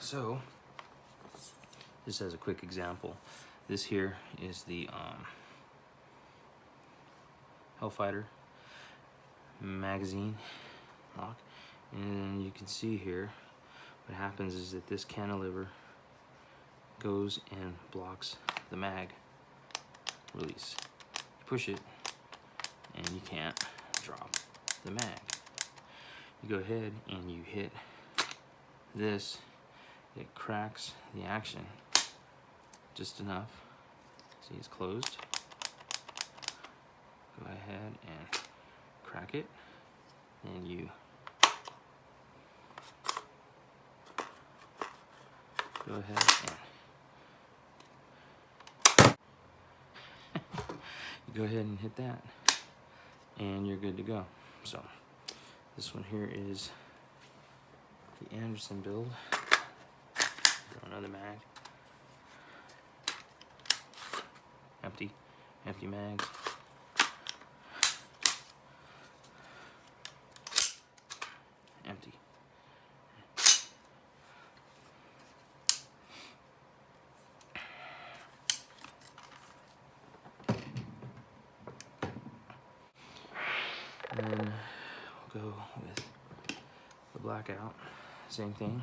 So, just as a quick example, this here is the Hellfighter magazine lock, and you can see here what happens is that this cantilever goes and blocks the mag release. You push it and you can't drop the mag. You go ahead and you hit this, it cracks the action just enough. See, it's closed. Go ahead and crack it, and you go ahead and hit that, and you're good to go. So this one here is the Anderson build. Throw another mag. Empty mags. Empty. And then we'll go with the blackout. Same thing.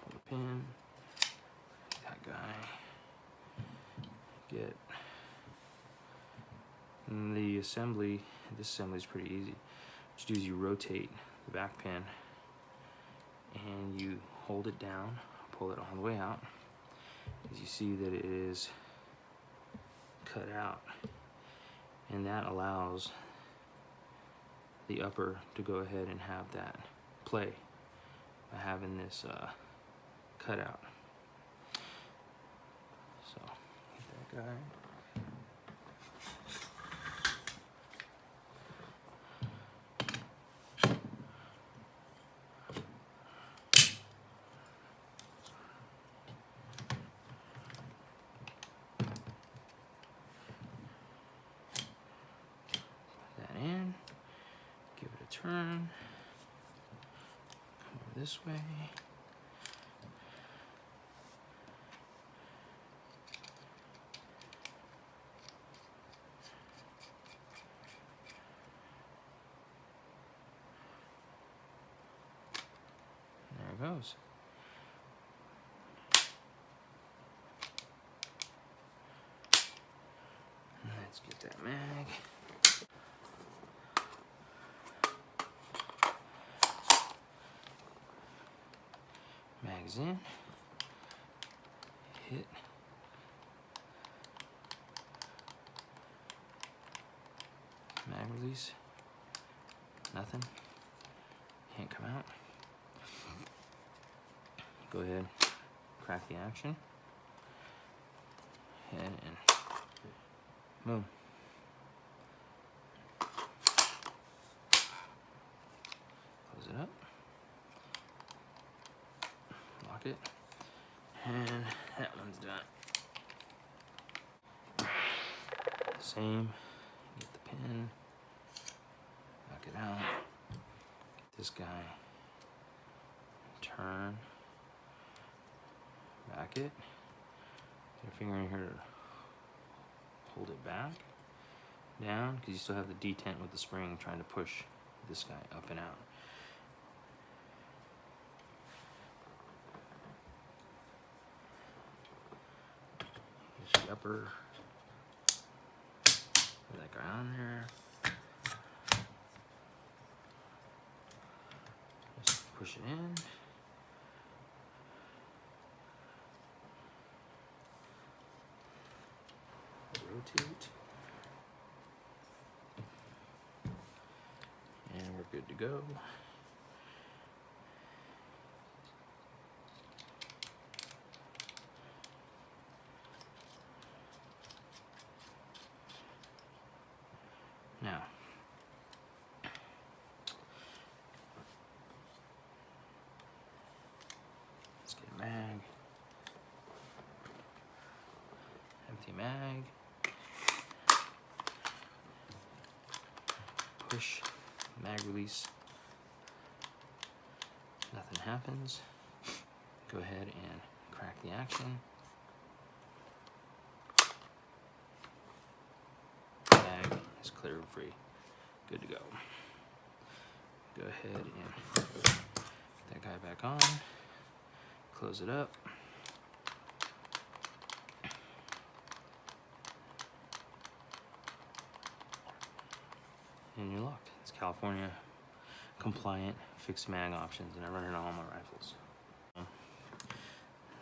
Pull the pin. That guy. Get. And the assembly. This assembly is pretty easy. What you do is you rotate the back pin, and you hold it down, pull it all the way out. As you see that it is cut out, and that allows the upper to go ahead and have that play by having this cut out. So get that guy. In, give it a turn, come over this way, there it goes. Let's get that mag. Mags in, hit, mag release, nothing, can't come out. Go ahead, crack the action, and boom. Close it up. It, and that one's done. Same, get the pin, knock it out, get this guy, turn, back it, get your finger in here to hold it back, down, because you still have the detent with the spring trying to push this guy up and out. The upper, put that guy on there, just push it in, rotate, and we're good to go. Now, let's get a mag, empty mag, push, mag release, nothing happens. Go ahead and crack the action. Bag is clear and free. Good to go. Go ahead and put that guy back on. Close it up. And you're locked. It's California compliant fixed mag options, and I run it on all my rifles.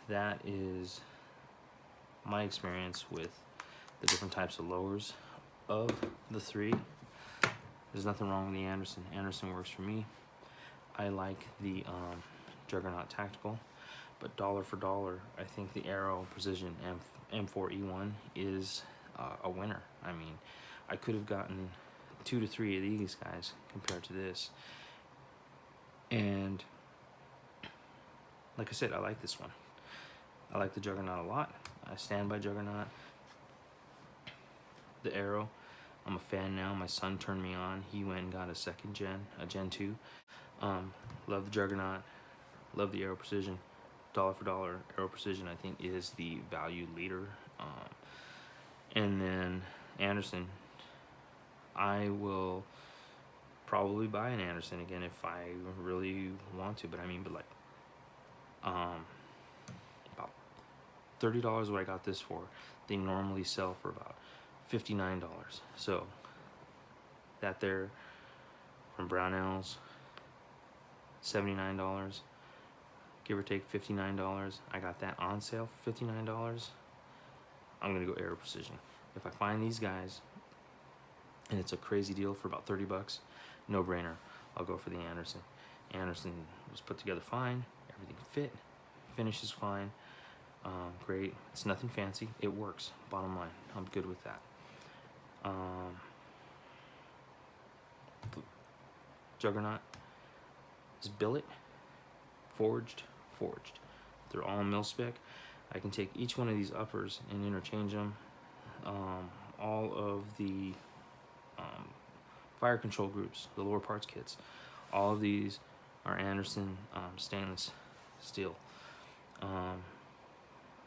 That is my experience with the different types of lowers of the three. There's nothing wrong with the Anderson. Anderson works for me. I like the Juggernaut Tactical, but dollar for dollar, I think the Aero Precision M4E1 is a winner. I mean, I could have gotten 2 to 3 of these guys compared to this. And like I said, I like this one. I like the Juggernaut a lot. I stand by Juggernaut. The Aero, I'm a fan now. My son turned me on. He went and got a second gen, a Gen 2. Love the Juggernaut. Love the Aero Precision. Dollar for dollar, Aero Precision I think is the value leader. And then Anderson. I will probably buy an Anderson again if I really want to, but I mean, like about $30 what I got this for. They normally sell for about $59. So that there from Brownells, $79, give or take $59. I got that on sale for $59. I'm gonna go Aero Precision. If I find these guys and it's a crazy deal for about 30 bucks, no brainer, I'll go for the Anderson. Anderson was put together fine, everything fit, finish is fine, great. It's nothing fancy, it works, bottom line, I'm good with that. Juggernaut is billet, forged. They're all mil spec. I can take each one of these uppers and interchange them. All of the fire control groups, the lower parts kits, all of these are Anderson stainless steel.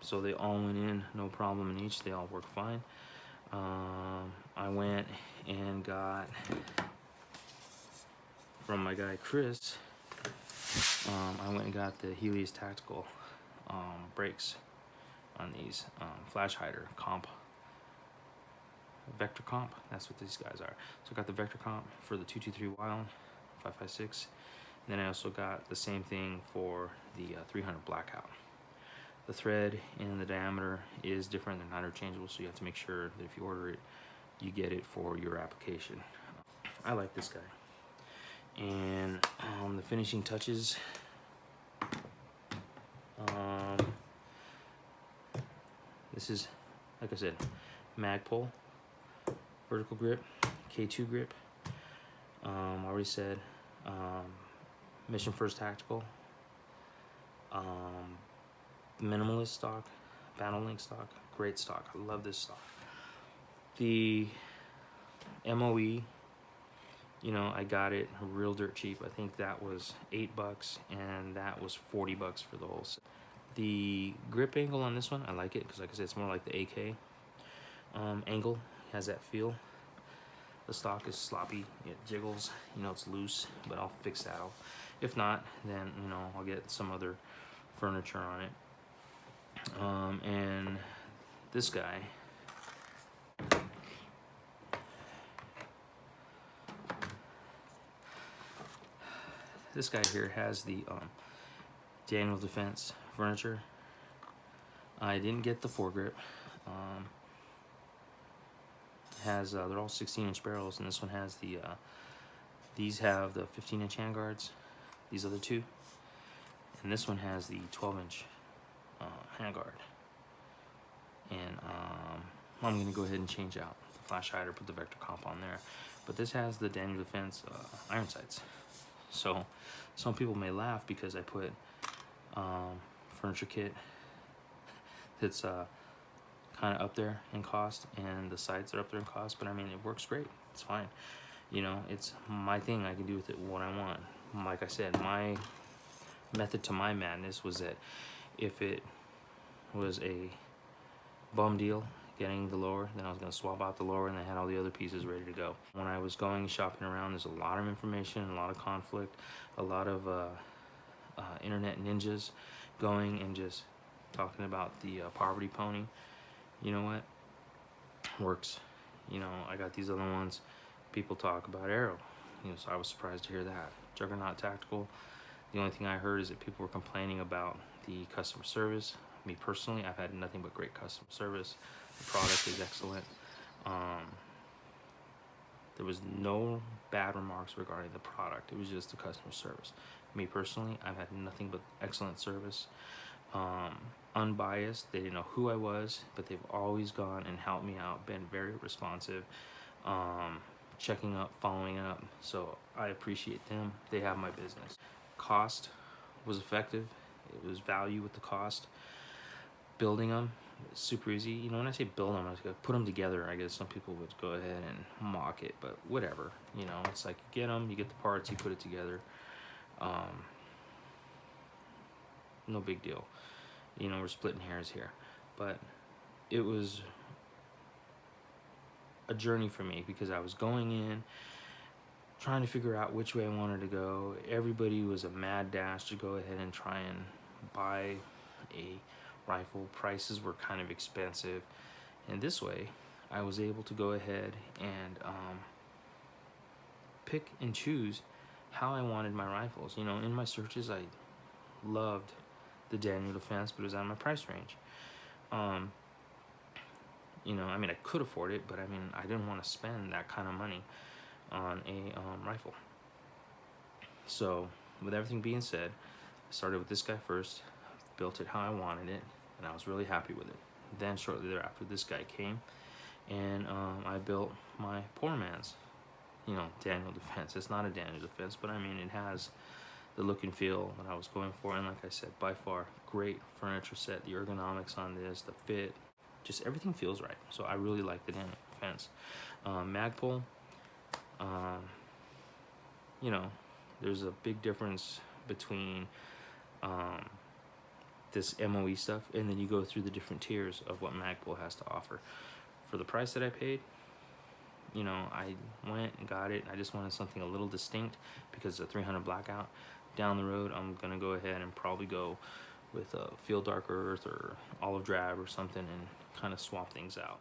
So they all went in, no problem in each, they all work fine. I went and got, from my guy Chris, I went and got the Helios Tactical brakes on these flash hider comp. Vector comp, that's what these guys are. So I got the Vector comp for the 223 Wild 556, and then I also got the same thing for the 300 Blackout. The thread and the diameter is different, they're not interchangeable, so you have to make sure that if you order it, you get it for your application. I like this guy. And the finishing touches, this is, like I said, mag pull, vertical grip, K2 grip. Already said, Mission First Tactical, minimalist stock, battle link stock, great stock. I love this stock. The MOE, you know, I got it real dirt cheap. I think that was $8 and that was $40 for the whole set. The grip angle on this one, I like it because, like I said, it's more like the AK angle. It has that feel. The stock is sloppy, it jiggles, you know, it's loose, but I'll fix that. If not, then, you know, I'll get some other furniture on it. And this guy, here has the Daniel Defense furniture. I didn't get the foregrip. Has they're all 16-inch barrels, and this one has the these have the 15-inch handguards, these other two, and this one has the 12-inch handguard. And I'm gonna go ahead and change out the flash hider, put the Vector comp on there, but this has the Daniel Defense iron sights. So some people may laugh because I put furniture kit that's kind of up there in cost, and the sides are up there in cost, but I mean, it works great. It's fine. You know, it's my thing. I can do with it what I want. Like I said, my method to my madness was that if it was a bum deal getting the lower, then I was going to swap out the lower, and I had all the other pieces ready to go. When I was going shopping around, there's a lot of information, a lot of conflict, a lot of internet ninjas going and just talking about the poverty pony. You know what? Works. You know, I got these other ones. People talk about Aero. You know, so I was surprised to hear that. Juggernaut Tactical. The only thing I heard is that people were complaining about the customer service. Me personally, I've had nothing but great customer service. The product is excellent. There was no bad remarks regarding the product. It was just the customer service. Me personally, I've had nothing but excellent service. Unbiased. They didn't know who I was, but they've always gone and helped me out, been very responsive, checking up, following up. So I appreciate them. They have my business. Cost was effective. It was value with the cost. Building them, super easy. You know, when I say build them, I was gonna put them together. I guess some people would go ahead and mock it, but whatever. You know, it's like you get them, you get the parts, you put it together. No big deal. You know, we're splitting hairs here, but it was a journey for me because I was going in trying to figure out which way I wanted to go. Everybody was a mad dash to go ahead and try and buy a rifle. Prices were kind of expensive, and this way I was able to go ahead and pick and choose how I wanted my rifles. You know, in my searches I loved the Daniel Defense, but it was out of my price range. You know, I mean, I could afford it, but I mean, I didn't want to spend that kind of money on a rifle. So with everything being said, I started with this guy first, built it how I wanted it, and I was really happy with it. Then shortly thereafter, this guy came, and I built my poor man's, you know, Daniel Defense. It's not a Daniel Defense, but I mean, it has the look and feel that I was going for, and like I said, by far, great furniture set. The ergonomics on this, the fit, just everything feels right. So I really like the Daniel Defense. Magpul, you know, there's a big difference between this MOE stuff, and then you go through the different tiers of what Magpul has to offer. For the price that I paid, you know, I went and got it. I just wanted something a little distinct because the 300 blackout. Down the road, I'm gonna go ahead and probably go with a Field Dark Earth or Olive Drab or something and kind of swap things out.